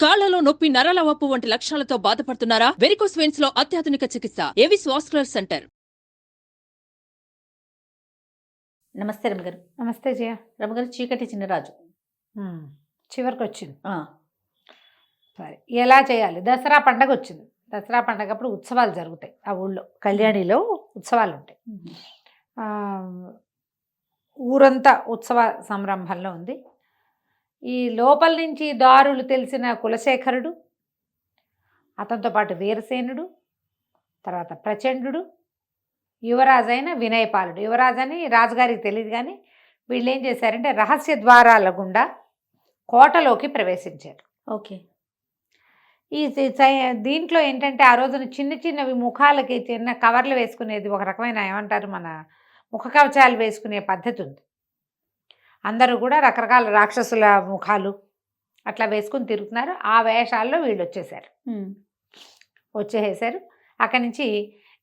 కాళ్లలో నొప్పి, నరాల వాపు వంటి లక్షణాలతో బాధపడుతున్నారా? వెరికోస్ వెయిన్స్ లో అత్యాధునిక చికిత్స ఏవిస్ వాస్కులర్ సెంటర్. నమస్తే రమగారు. నమస్తే జయ. రమగారు, చీకటి చిన్నరాజు చివరికి వచ్చింది. ఆ, సరే, ఎలా చేయాలి? దసరా పండగ వచ్చింది. దసరా పండగప్పుడు ఉత్సవాలు జరుగుతాయి. ఆ ఊళ్ళో కళ్యాణిలో ఉత్సవాలు ఉంటాయి. ఆ, ఊరంతా ఉత్సవ సంరంభంలో ఉంది. ఈ లోపల నుంచి దారులు తెలిసిన కులశేఖరుడు, అతనితో పాటు వీరసేనుడు, తర్వాత ప్రచండు, యువరాజైన వినయపాలుడు. యువరాజు అని రాజుగారికి తెలియదు, కానీ వీళ్ళు ఏం చేశారంటే రహస్య ద్వారాల గుండా కోటలోకి ప్రవేశించారు. ఓకే. ఈ దీంట్లో ఏంటంటే ఆ రోజున చిన్న చిన్నవి ముఖాలకి చిన్న కవర్లు వేసుకునేది, ఒక రకమైన ఏమంటారు, మన ముఖ కవచాలు వేసుకునే పద్ధతి ఉంది. అందరూ కూడా రకరకాల రాక్షసుల ముఖాలు అట్లా వేసుకుని తిరుగుతున్నారు. ఆ వేషాల్లో వీళ్ళు వచ్చేసారు. అక్కడి నుంచి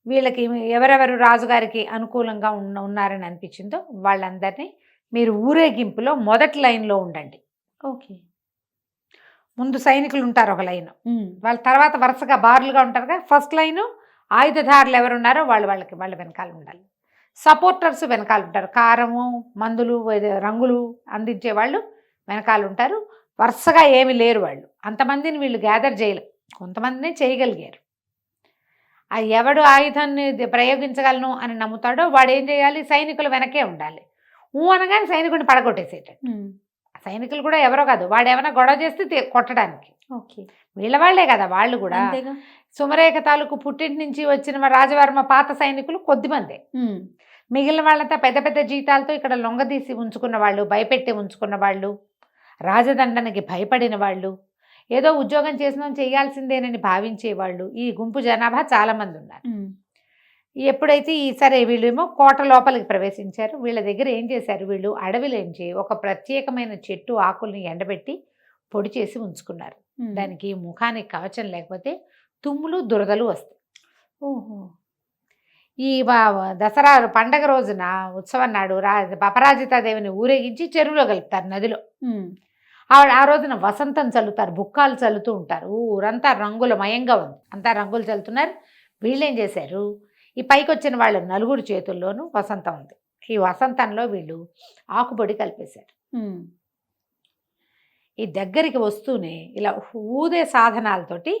వీళ్ళకి ఎవరెవరు రాజుగారికి అనుకూలంగా ఉన్నారని అనిపించిందో వాళ్ళందరినీ మీరు ఊరేగింపులో మొదటి లైన్లో ఉండండి. ఓకే. ముందు సైనికులు ఉంటారు ఒక లైను, వాళ్ళ తర్వాత వరుసగా బార్లుగా ఉంటారుగా. ఫస్ట్ లైను ఆయుధదారులు ఎవరున్నారో వాళ్ళ వెనకాల ఉండాలి. సపోర్టర్స్ వెనకాల ఉంటారు. కారము, మందులు, రంగులు అందించే వాళ్ళు వెనకాల ఉంటారు. వరుసగా ఏమి లేరు వాళ్ళు. అంతమందిని వీళ్ళు గ్యాదర్ చేయలేరు, కొంతమందినే చేయగలిగారు. ఆ ఎవడు ఆయుధాన్ని ప్రయోగించగలను అని నమ్ముతాడో వాడు ఏం చేయాలి, సైనికులు వెనకే ఉండాలి. అనగానే సైనికుడిని పడగొట్టేసేట. సైనికులు కూడా ఎవరో కాదు, వాడు ఏమైనా గొడవ చేస్తే కొట్టడానికి. ఓకే. వీళ్ళ వాళ్లే కదా వాళ్ళు కూడా. సుమరేఖ తాలూకు పుట్టింటి నుంచి వచ్చిన రాజవర్మ పాత సైనికులు కొద్దిమందే. మిగిలిన వాళ్ళంతా పెద్ద పెద్ద జీతాలతో ఇక్కడ లొంగదీసి ఉంచుకున్న వాళ్ళు, భయపెట్టి ఉంచుకున్న వాళ్ళు, రాజదండనకి భయపడిన వాళ్ళు, ఏదో ఉద్యోగం చేసిన చేయాల్సిందేనని భావించేవాళ్ళు. ఈ గుంపు జనాభా చాలామంది ఉన్నారు. ఎప్పుడైతే సరే వీళ్ళేమో కోట లోపలికి ప్రవేశించారు. వీళ్ళ దగ్గర ఏం చేశారు, వీళ్ళు అడవిలోంచి ఒక ప్రత్యేకమైన చెట్టు ఆకుల్ని ఎండబెట్టి పొడి చేసి ఉంచుకున్నారు. దానికి ముఖానికి కవచం లేకపోతే తుమ్ములు దురదలు వస్తాయి. ఓహో. ఈ దసరా పండగ రోజున ఉత్సవం నాడు అపరాజితాదేవిని ఊరేగించి చెరువులో కలుపుతారు, నదిలో. ఆవిడ ఆ రోజున వసంతం చల్లుతారు, బుక్కాలు చల్లుతూ ఉంటారు. ఊరంతా రంగులమయంగా ఉంది, అంతా రంగులు చల్లుతున్నారు. వీళ్ళేం చేశారు, ఈ పైకి వచ్చిన వాళ్ళ నలుగురు చేతుల్లోనూ వసంతం ఉంది. ఈ వసంతంలో వీళ్ళు ఆకుపొడి కలిపేశారు. ఈ దగ్గరికి వస్తూనే ఇలా ఊదే సాధనాలతోటి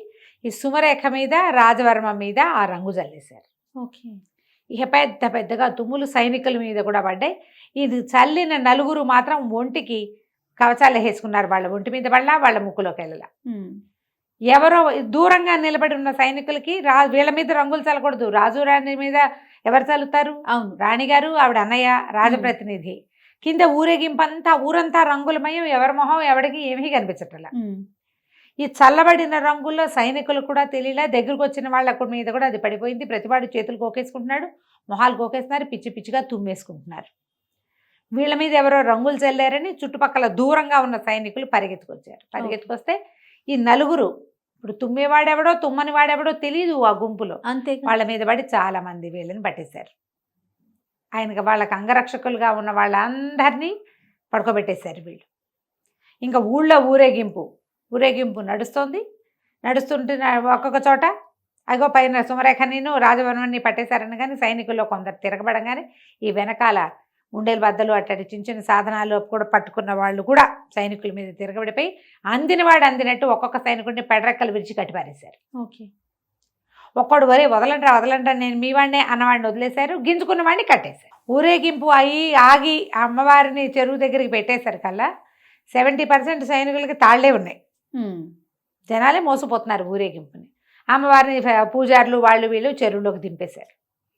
ఈ సుమరేఖ మీద, రాజవర్మ మీద ఆ రంగు చల్లేశారు. ఓకే. ఇక పెద్ద పెద్దగా తుమ్ములు సైనికుల మీద కూడా పడ్డాయి. ఇది చల్లిన నలుగురు మాత్రం ఒంటికి కవచాలు వేసుకున్నారు. వాళ్ళ ఒంటి మీద పడలా, వాళ్ళ ముక్కులోకి వెళ్ళలా. ఎవరో దూరంగా నిలబడి ఉన్న సైనికులకి వీళ్ళ మీద రంగులు చల్లకూడదు. రాజు రాణి మీద ఎవరు చల్లుతారు? అవును, రాణిగారు, ఆవిడ అన్నయ్య, రాజప్రతినిధి. కింద ఊరేగింపంతా ఊరంతా రంగులమయం, ఎవరి మొహం ఎవడికి ఏమీ కనిపించట్లా. ఈ చల్లబడిన రంగుల్లో సైనికులు కూడా తెలియలే. దగ్గరకు వచ్చిన వాళ్ళ మీద కూడా అది పడిపోయింది. ప్రతివాడు చేతులు కోకేసుకుంటున్నాడు, మొహాలు కోకేస్తున్నారు, పిచ్చి పిచ్చిగా తుమ్మేసుకుంటున్నారు. వీళ్ళ మీద ఎవరో రంగులు చల్లారని చుట్టుపక్కల దూరంగా ఉన్న సైనికులు పరిగెత్తుకొచ్చారు. పరిగెత్తుకొస్తే ఈ నలుగురు, ఇప్పుడు తుమ్మేవాడెవడో తుమ్మని వాడెవడో తెలియదు ఆ గుంపులో, అంతే. వాళ్ళ మీద పడి చాలా మంది వీళ్ళని పట్టేశారు. వాళ్ళకి అంగరక్షకులుగా ఉన్న వాళ్ళందరినీ పడుకోబెట్టేశారు వీళ్ళు. ఇంకా ఊళ్ళో ఊరేగింపు నడుస్తుంటే ఒక్కొక్క చోట అగో పైన సుమరేఖని, రాజవర్మని పట్టేశారని. కానీ సైనికుల్లో కొందరు తిరగబడంగానే ఈ వెనకాల ఉండేలు బద్దలు అట్టడి చిన్న చిన్న సాధనాలు కూడా పట్టుకున్న వాళ్ళు కూడా సైనికుల మీద తిరగబడిపోయి అందినవాడు అందినట్టు ఒక్కొక్క సైనికుడిని పెడరెక్కలు విరిచి కట్టిపారేశారు. ఓకే. ఒక్కడు వదలంటా నేను మీ వాడినే అన్నవాడిని వదిలేశారు, గింజుకున్న వాడిని కట్టేశారు. ఊరేగింపు ఆగి అమ్మవారిని చెరువు దగ్గరికి పెట్టేశారు కల్లా 70% సైనికులకి తాళ్లే ఉన్నాయి. జనాలే మోసపోతున్నారు ఊరేగింపుని. అమ్మవారిని పూజారులు వాళ్ళు వీళ్ళు చెరువులోకి దింపేశారు.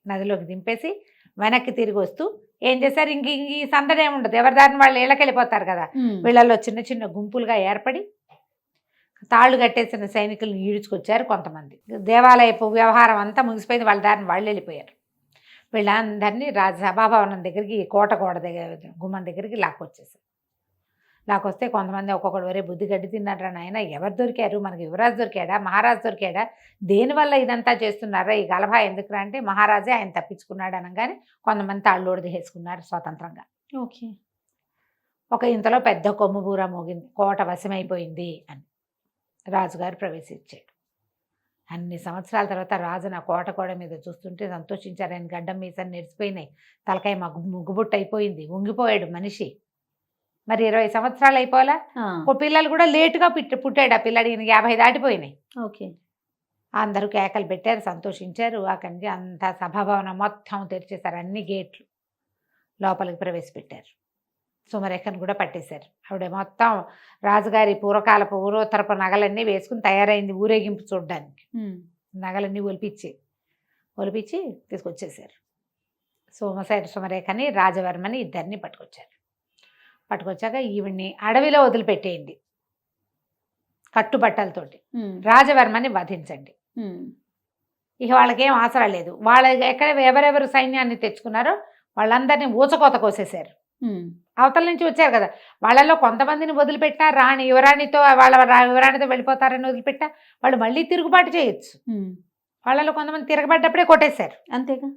నదిలోకి దింపేసి వెనక్కి తిరిగి వస్తూ ఏం చేశారు, ఈ సందడి ఏముండదు, ఎవరి దారిని వాళ్ళు ఇళ్ళకెళ్ళిపోతారు కదా. వీళ్ళల్లో చిన్న చిన్న గుంపులుగా ఏర్పడి తాళ్ళు కట్టేసిన సైనికులను ఈడ్చుకొచ్చారు కొంతమంది. దేవాలయపు వ్యవహారం అంతా ముగిసిపోయింది, వాళ్ళ దారిని వాళ్ళు వెళ్ళిపోయారు. వీళ్ళందరినీ సభాభవనం దగ్గరికి, కోట దగ్గర గుమ్మం దగ్గరికి లాక్కొస్తే కొంతమంది ఒక్కొక్కడు వరే బుద్ధి గడ్డి తిన్నారా నాయన, ఎవరు దొరికారు, మనకి యువరాజు దొరికాడా, మహారాజు దొరికాడా, దేనివల్ల ఇదంతా చేస్తున్నారా, ఈ గలభా ఎందుకురా అంటే మహారాజే ఆయన తప్పించుకున్నాడు అనగానే కొంతమంది తాళ్ళోడిది వేసుకున్నారు స్వతంత్రంగా. ఓకే. ఇంతలో పెద్ద కొమ్ము బూర మోగింది, కోట వశమైపోయింది అని. రాజుగారు ప్రవేశించాడు. అన్ని సంవత్సరాల తర్వాత రాజు నా కోట మీద చూస్తుంటే సంతోషించారు. ఆయన గడ్డం మీసాన్ని నెరిసిపోయినాయి, తలకాయ ముగ్గుబుట్టు అయిపోయింది, ఉంగిపోయాడు మనిషి. మరి 20 సంవత్సరాలు అయిపోవాలా. పిల్లలు కూడా లేటుగా పుట్టాడు ఆ పిల్లాడు. ఈయన 50 దాటిపోయినాయి. ఓకే. అందరూ కేకలు పెట్టారు, సంతోషించారు. అక్కడి నుంచి అంతా సభాభవనం మొత్తం తెరిచేశారు, అన్ని గేట్లు లోపలికి ప్రవేశపెట్టారు. సుమరేఖను కూడా పట్టేశారు. ఆవిడ మొత్తం రాజుగారి పూర్వోత్తరపు నగలన్నీ వేసుకుని తయారైంది ఊరేగింపు చూడడానికి. నగలన్నీ ఒలిపించి తీసుకొచ్చేసారు. సుమరేఖని రాజవర్మని ఇద్దరిని పట్టుకొచ్చాక ఈవిడ్ని అడవిలో వదిలిపెట్టేయండి కట్టుబట్టలతోటి, రాజవర్మని వధించండి. ఇక వాళ్ళకేం ఆసరా లేదు. ఎవరెవరు సైన్యాన్ని తెచ్చుకున్నారో వాళ్ళందరినీ ఊచకోత కోసేశారు. అవతల నుంచి వచ్చారు కదా, వాళ్ళలో కొంతమందిని వదిలిపెట్టా, యువరాణితో యువరాణితో వెళ్ళిపోతారని వదిలిపెట్టా, వాళ్ళు మళ్ళీ తిరుగుబాటు చేయొచ్చు. వాళ్ళలో కొంతమంది తిరగబడ్డప్పుడే కొట్టేశారు. అంతేగా,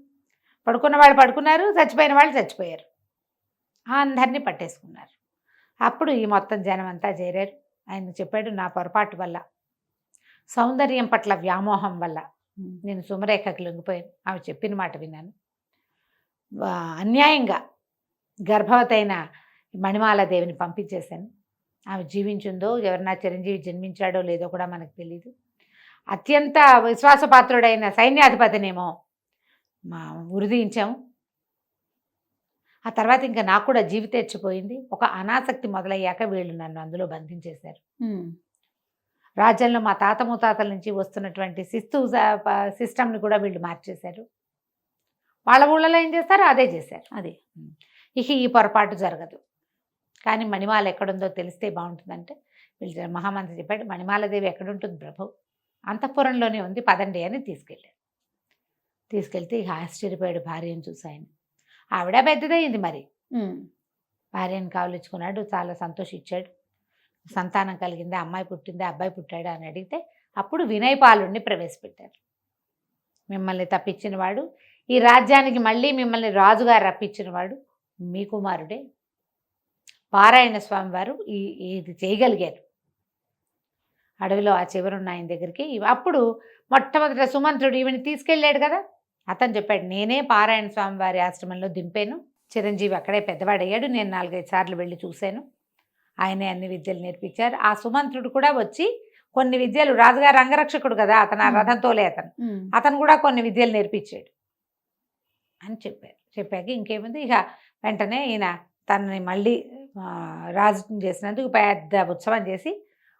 పడుకున్న వాళ్ళు పడుకున్నారు, చచ్చిపోయిన వాళ్ళు చచ్చిపోయారు. అందరినీ పట్టేసుకున్నారు. అప్పుడు ఈ మొత్తం జనం అంతా చేరారు. ఆయన చెప్పాడు, నా పొరపాటు వల్ల, సౌందర్యం పట్ల వ్యామోహం వల్ల నేను సుమరేఖకి లొంగిపోయాను. ఆమె చెప్పిన మాట విన్నాను. అన్యాయంగా గర్భవతి అయిన మణిమాలాదేవిని పంపించేశాను. ఆమె జీవించిందో, ఎవరన్నా చిరంజీవి జన్మించాడో లేదో కూడా మనకు తెలియదు. అత్యంత విశ్వాసపాత్రుడైన సైన్యాధిపతినేమో ఉరిదించాము. ఆ తర్వాత ఇంకా నాకు కూడా జీవితేచ్చిపోయింది. ఒక అనాసక్తి మొదలయ్యాక వీళ్ళు నన్ను అందులో బంధించేశారు. రాజ్యంలో మా తాత ముత్తాతల నుంచి వస్తున్నటువంటి సిస్టమ్ని కూడా వీళ్ళు మార్చేశారు. వాళ్ళ ఊళ్ళలో ఏం చేస్తారో అదే చేశారు. ఇక ఈ పొరపాటు జరగదు. కానీ మణిమాల ఎక్కడుందో తెలిస్తే బాగుంటుందంటే వీళ్ళు మహామంత్రి చెప్పాడు, మణిమాలదేవి ఎక్కడుంటుంది ప్రభు, అంతఃపురంలోనే ఉంది, పదండి అని తీసుకెళ్తే ఇక ఆశ్చర్యపోయాడు భార్యను చూసి ఆయన. ఆవిడ పెద్దదయ్యింది, మరి భార్యను కావలించుకున్నాడు, చాలా సంతోషించాడు. సంతానం కలిగింది, అమ్మాయి పుట్టింది, అబ్బాయి పుట్టాడు అని అడిగితే అప్పుడు వినయపాలుడిని ప్రవేశపెట్టారు. మిమ్మల్ని తప్పించినవాడు, ఈ రాజ్యానికి మళ్ళీ మిమ్మల్ని రాజుగారు రప్పించినవాడు మీ కుమారుడే. పారాయణ స్వామి వారు ఇది చేయగలిగారు. అడవిలో ఆ చివరున్న ఆయన దగ్గరికి అప్పుడు మొట్టమొదట సుమంత్రుడు ఈవిని తీసుకెళ్ళాడు కదా, అతను చెప్పాడు, నేనే పారాయణ స్వామి వారి ఆశ్రమంలో దింపాను. చిరంజీవి అక్కడే పెద్దవాడయ్యాడు, నేను 4-5 సార్లు వెళ్ళి చూశాను. ఆయనే అన్ని విద్యలు నేర్పించారు. ఆ సుమంత్రుడు కూడా వచ్చి కొన్ని విద్యలు, రాజుగారు అంగరక్షకుడు కదా అతను, ఆ రథం తోలే అతను కూడా కొన్ని విద్యలు నేర్పించాడు అని చెప్పారు. చెప్పాక ఇంకేముంది, ఇక వెంటనే ఈయన తనని మళ్ళీ రాజుని చేసినందుకు పెద్ద ఉత్సవం చేసి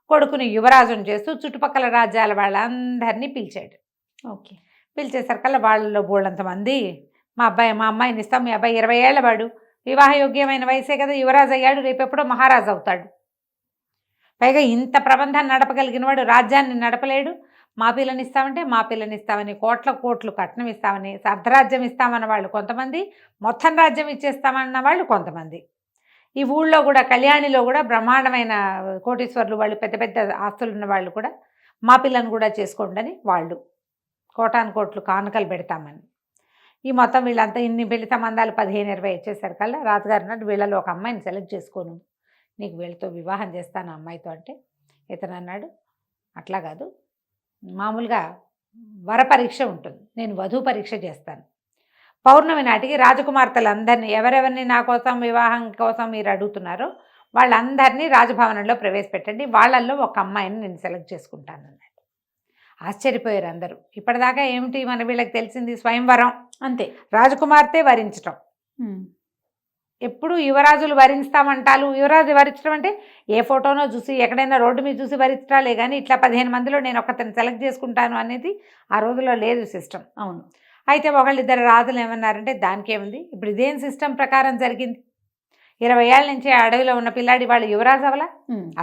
కొడుకుని యువరాజుని చేస్తూ చుట్టుపక్కల రాజ్యాల వాళ్ళందరినీ పిలిచాడు. పిలిచేసరికల్లా వాళ్ళలో బోళ్ళంతమంది, మా అమ్మాయిని ఇస్తాం, మీ అబ్బాయి 20 ఏళ్ల వాడు, వివాహయోగ్యమైన వయసే కదా, యువరాజు అయ్యాడు, రేపెప్పుడో మహారాజు అవుతాడు. పైగా ఇంత ప్రబంధాన్ని నడపగలిగిన వాడు రాజ్యాన్ని నడపలేడు. మా పిల్లని ఇస్తామని కోట్లు కట్నం ఇస్తామని, అర్ధరాజ్యం ఇస్తామన్న వాళ్ళు కొంతమంది, మొత్తం రాజ్యం ఇచ్చేస్తామన్న వాళ్ళు కొంతమంది. ఈ ఊళ్ళో కూడా కళ్యాణిలో కూడా బ్రహ్మాండమైన కోటీశ్వర్లు వాళ్ళు, పెద్ద పెద్ద ఆస్తులు ఉన్న వాళ్ళు కూడా మా పిల్లని కూడా చేసుకోండి అని వాళ్ళు కోటాను కానుకలు పెడతామని. ఈ మొత్తం వీళ్ళంతా ఇన్ని పెళ్లి సంబంధాలు 15-20 ఇచ్చేసరికల్లా రాజుగారు అన్నాడు, వీళ్ళలో ఒక అమ్మాయిని సెలెక్ట్ చేసుకోను, నీకు వీళ్ళతో వివాహం చేస్తాను అమ్మాయితో. అంటే ఇతను అన్నాడు, అట్లా కాదు, మామూలుగా వర పరీక్ష ఉంటుంది, నేను వధూ పరీక్ష చేస్తాను. పౌర్ణమి నాటికి రాజకుమార్తెలందరినీ, ఎవరెవరిని నా కోసం వివాహం కోసం మీరు అడుగుతున్నారో వాళ్ళందరినీ రాజభవనంలో ప్రవేశపెట్టండి, వాళ్ళల్లో ఒక అమ్మాయిని నేను సెలెక్ట్ చేసుకుంటాను అన్నాడు. ఆశ్చర్యపోయారు అందరూ. ఇప్పటిదాకా ఏమిటి మన వీళ్ళకి తెలిసింది, స్వయంవరం అంతే, రాజకుమార్తె వరించటం. ఎప్పుడు యువరాజులు వరిస్తామంటారు. యువరాజు వరించడం అంటే ఏ ఫోటోనో చూసి, ఎక్కడైనా రోడ్డు మీద చూసి వరించడాలే కానీ ఇట్లా 15 మందిలో నేను ఒకరిని సెలెక్ట్ చేసుకుంటాను అనేది ఆ రోజుల్లో లేదు సిస్టమ్. అవును. అయితే ఒకళ్ళిద్దరు రాజులు ఏమన్నారంటే దానికి ఏముంది, ఇప్పుడు ఇదేం సిస్టమ్ ప్రకారం జరిగింది, 20 ఏళ్ళ నుంచి అడవిలో ఉన్న పిల్లాడి వాళ్ళు యువరాజు అవలా,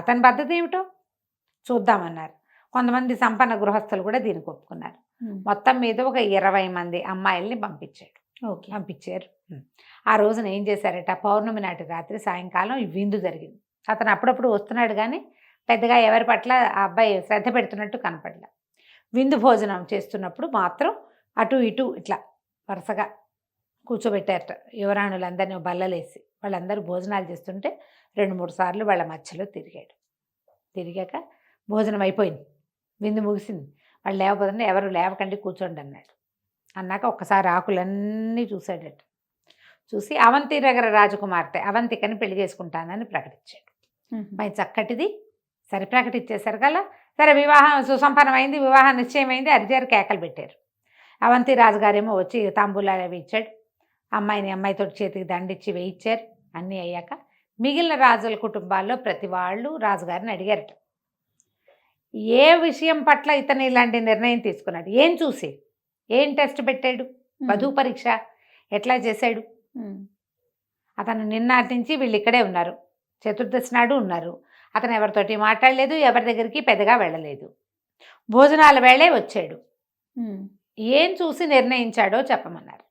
అతని పద్ధతి ఏమిటో చూద్దామన్నారు. కొంతమంది సంపన్న గృహస్థులు కూడా దీనికి ఒప్పుకున్నారు. మొత్తం మీద ఒక 20 మంది అమ్మాయిల్ని పంపించారు. ఆ రోజున ఏం చేశారట, పౌర్ణమి నాటి రాత్రి సాయంకాలం ఈ విందు జరిగింది. అతను అప్పుడప్పుడు వస్తున్నాడు కానీ పెద్దగా ఎవరి పట్ల ఆ అబ్బాయి శ్రద్ధ పెడుతున్నట్టు కనపడలే. విందు భోజనం చేస్తున్నప్పుడు మాత్రం అటు ఇటు ఇట్లా వరుసగా కూర్చోబెట్టారట యువరాణులందరినీ బల్లలేసి. వాళ్ళందరూ భోజనాలు చేస్తుంటే 2-3 సార్లు వాళ్ళ మధ్యలో తిరిగాక భోజనం అయిపోయింది, విందు ముగిసింది. వాళ్ళు లేవబోతుంటే ఎవరు లేవకండి కూర్చోండి అన్నాడు. అన్నాక ఒక్కసారి ఆకులన్నీ చూశాడట. చూసి అవంతి నగర రాజకుమార్తె అవంతికని పెళ్లి చేసుకుంటానని ప్రకటించాడు. మరి చక్కటిది సరే ప్రకటించేశారు కదా. సరే వివాహం సుసంపన్నమైంది, వివాహం నిశ్చయమైంది. అరిచారు, కేకలు పెట్టారు. అవంతి రాజుగారేమో వచ్చి తాంబూలాలు అవి ఇచ్చాడు. అమ్మాయితో చేతికి దండిచ్చి వేయించారు. అన్నీ అయ్యాక మిగిలిన రాజుల కుటుంబాల్లో ప్రతి వాళ్ళు రాజుగారిని అడిగారట, ఏ విషయం పట్ల ఇతను ఇలాంటి నిర్ణయం తీసుకున్నాడు, ఏం చూసి, ఏం టెస్ట్ పెట్టాడు, వధూ పరీక్ష ఎట్లా చేశాడు. అతను నిన్నటి నుంచి వీళ్ళు ఇక్కడే ఉన్నారు, చతుర్దశి నాడు ఉన్నారు. అతను ఎవరితోటి మాట్లాడలేదు, ఎవరి దగ్గరికి పెద్దగా వెళ్ళలేదు. భోజనాల వేళే వచ్చాడు. ఏం చూసి నిర్ణయించాడో చెప్పమన్నారు.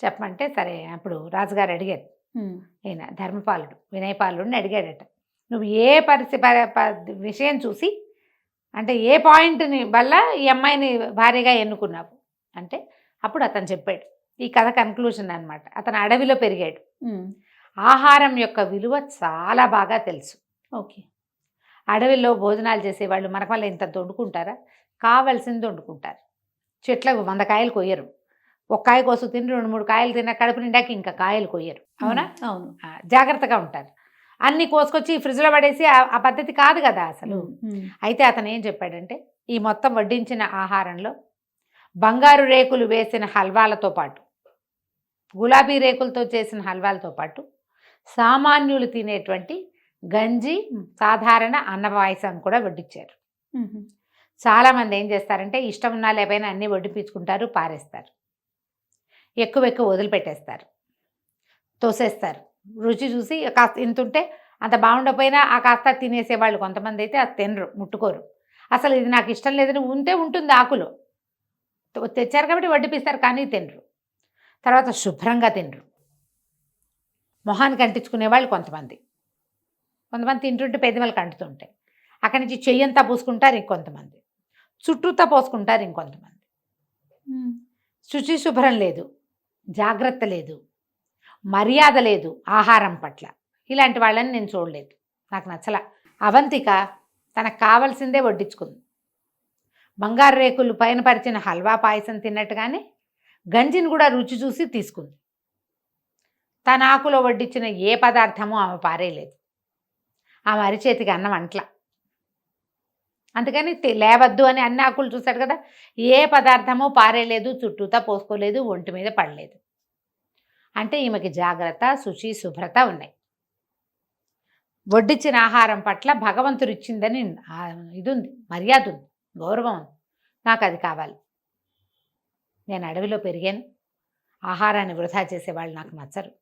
చెప్పమంటే సరే అప్పుడు రాజుగారు అడిగారు, ఈయన ధర్మపాలుడు వినయపాలుడిని అడిగాడట, నువ్వు ఏ విషయం చూసి అంటే ఏ పాయింట్ని వల్ల ఈ అమ్మాయిని భార్యగా ఎన్నుకున్నావు అంటే అప్పుడు అతను చెప్పాడు. ఈ కథ కన్క్లూజన్ అనమాట. అతను అడవిలో పెరిగాడు. ఆహారం యొక్క విలువ చాలా బాగా తెలుసు. ఓకే. అడవిలో భోజనాలు చేసేవాళ్ళు మనకు వల్ల ఇంత వండుకుంటారా, కావాల్సింది వండుకుంటారు. చెట్లకు 100 కాయలు కొయ్యరు, ఒక కాయ కోసం తిని 2-3 కాయలు తిన్న కడుపు నిండాక ఇంకా కాయలు కొయ్యరు. అవునా? అవును. జాగ్రత్తగా ఉంటారు. అన్ని కోసుకొచ్చి ఫ్రిడ్జ్లో పడేసి ఆ పద్ధతి కాదు కదా అసలు. అయితే అతను ఏం చెప్పాడంటే ఈ మొత్తం వడ్డించిన ఆహారంలో బంగారు రేకులు వేసిన హల్వాలతో పాటు, గులాబీ రేకులతో చేసిన హల్వాలతో పాటు సామాన్యులు తినేటువంటి గంజి, సాధారణ అన్న పాయసం కూడా వడ్డించారు. చాలామంది ఏం చేస్తారంటే ఇష్టం ఉన్నా లేకపోయినా అన్నీ వడ్డించుకుంటారు, పారేస్తారు, ఎక్కువ వదిలిపెట్టేస్తారు, తోసేస్తారు. రుచి చూసి కాస్త ఇంతుంటే అంత బాగుండకపోయినా ఆ కాస్త తినేసేవాళ్ళు కొంతమంది అయితే అది తినరు, ముట్టుకోరు. అసలు ఇది నాకు ఇష్టం లేదని ఉంటే ఉంటుంది, ఆకులో తెచ్చారు కాబట్టి వడ్డిపిస్తారు కానీ తినరు. తర్వాత శుభ్రంగా తినరు. మొహానికి అంటించుకునే వాళ్ళు కొంతమంది తింటుంటే పెద్దవాళ్ళకి అంటుతుంటాయి. అక్కడి నుంచి చెయ్యంతా పూసుకుంటారు ఇంకొంతమంది, చుట్టూతా పోసుకుంటారు ఇంకొంతమంది. శుచి శుభ్రం లేదు, జాగ్రత్త లేదు, మర్యాద లేదు ఆహారం పట్ల. ఇలాంటి వాళ్ళని నేను చూడలేదు, నాకు నచ్చల. అవంతిక తనకు కావాల్సిందే వడ్డించుకుంది. బంగారు రేకులు పైన పరిచిన హల్వా పాయసం తిన్నట్టుగానే గంజిని కూడా రుచి చూసి తీసుకుంది. తన ఆకులో వడ్డించిన ఏ పదార్థమూ ఆమె పారేయలేదు. ఆమె అరిచేతికి అన్నం అంట్ల. అందుకని లేవద్దు అని అన్ని ఆకులు చూశాడు కదా, ఏ పదార్థమూ పారేయలేదు, చుట్టూతా పోసుకోలేదు, ఒంటి మీద పడలేదు. అంటే ఈమెకి జాగ్రత్త, శుచి, శుభ్రత ఉన్నాయి. వడ్డించిన ఆహారం పట్ల భగవంతుడు ఇచ్చిందని ఇది ఉంది, మర్యాద ఉంది, గౌరవం ఉంది. నాకు అది కావాలి. నేను అడవిలో పెరిగాను, ఆహారాన్ని వృధా చేసేవాళ్ళు నాకు నచ్చరు.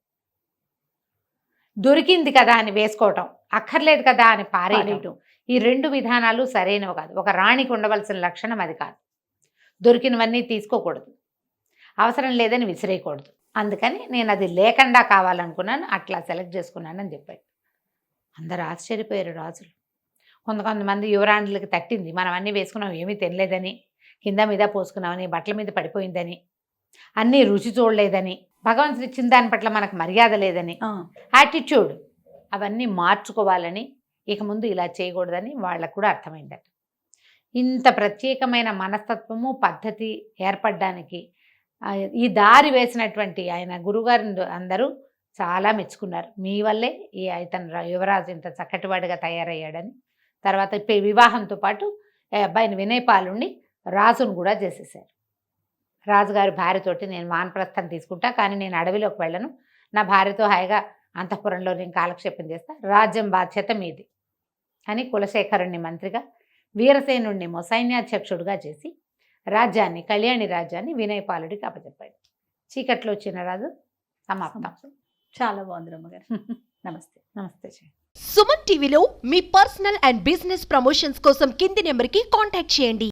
దొరికింది కదా అని వేసుకోవటం, అక్కర్లేదు కదా అని పారేయటం, ఈ 2 విధానాలు సరైనవి కాదు. ఒక రాణికి ఉండవలసిన లక్షణం అది కాదు. దొరికినవన్నీ తీసుకోకూడదు, అవసరం లేదని విసిరేయకూడదు. అందుకని నేను అది లేకుండా కావాలనుకున్నాను, అట్లా సెలెక్ట్ చేసుకున్నానని చెప్పాడు. అందరూ ఆశ్చర్యపోయారు రాజులు. కొంతమంది యువరాణులకి తట్టింది, మనం అన్నీ వేసుకున్నాం ఏమీ తినలేదని, కింద మీద పోసుకున్నామని, బట్టల మీద పడిపోయిందని, అన్నీ రుచి చూడలేదని, భగవంతుడు ఇచ్చిన దాని పట్ల మనకు మర్యాద లేదని, యాటిట్యూడ్ అవన్నీ మార్చుకోవాలని, ఇక ముందు ఇలా చేయకూడదని వాళ్ళకు కూడా అర్థమైందట. ఇంత ప్రత్యేకమైన మనస్తత్వము, పద్ధతి ఏర్పడడానికి ఈ దారి వేసినటువంటి ఆయన గురుగారు అందరూ చాలా మెచ్చుకున్నారు. మీ వల్లే ఈ ఇతను యువరాజు ఇంత చక్కటివాడిగా తయారయ్యాడని. తర్వాత వివాహంతో పాటు అబ్బాయిని వినయపాలుణ్ణి రాజును కూడా చేసేసారు. రాజుగారి భార్యతోటి నేను వానప్రస్థం తీసుకుంటా, కానీ నేను అడవిలోకి వెళ్ళను, నా భార్యతో హాయిగా అంతఃపురంలో నేను కాలక్షేపం చేస్తా, రాజ్యం బాధ్యత మీది అని కులశేఖరుణ్ణి మంత్రిగా, వీరసేనుణ్ణి సైన్యాధ్యక్షుడిగా చేసి రాజ్యాన్ని, కళ్యాణి రాజ్యాన్ని వినయపాలుడికి అప్పచెప్పాడు. చీకట్లో చిన్నరాజు సమాప్తం. చాలా బాగుంది రమ్మగారు. నమస్తే. నమస్తే. సుమన్ టీవీలో మీ పర్సనల్ అండ్ బిజినెస్ ప్రమోషన్స్ కోసం కింది నెంబర్కి కాంటాక్ట్ చేయండి.